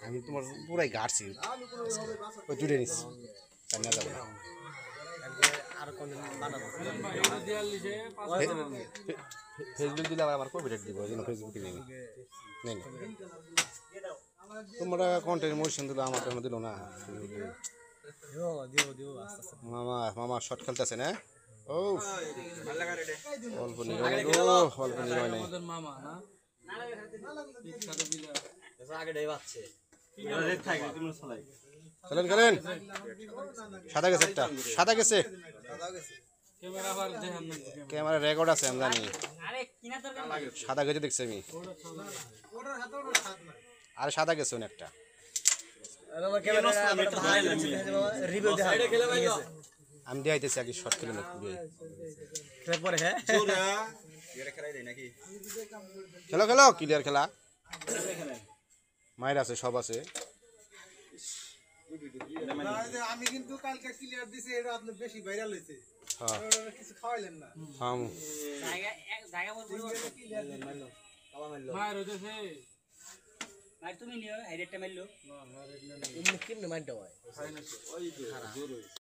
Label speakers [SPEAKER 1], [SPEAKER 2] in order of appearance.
[SPEAKER 1] আমি তোমার পুরাই গাড়ছি ওই দূরে নিচ্ছি না যাবো না ফেসবুক দিলে আবার আমার কপিরাইট দিব ওই জন্য ফেসবুকে নেই নেই তোমরা কন্টেন্ট মোশন দিল আমার কোনো দিল না মামা মামা শর্ট খেলতেছে না ও অল্প নিরয় অল্প নিরয় নাই খেলেন খেলেন সাদা গেছে একটা সাদা গেছে ক্যামেরা রেকর্ড আছে আমি জানি সাদা গেছে দেখছি আমি আর সাদা গেছে একটা আমি দিয়েছি আগে শর্ট খেলে খেলো খেলো ক্লিয়ার খেলা মায়ের আছে সব আছে
[SPEAKER 2] আমি কিন্তু কালকে ক্লিয়ার দিছি এটা আপনি বেশি ভাইরাল হইছে
[SPEAKER 1] হ্যাঁ
[SPEAKER 2] কিছু খাওয়াইলেন না
[SPEAKER 1] হ্যাঁ
[SPEAKER 3] জায়গা বল ক্লিয়ার মারলো কাবা মারলো মার হইতেছে মার তুমি নিও হাইরেটটা মারলো না মার এমনি কেমনে মারটা হয় ওই জোর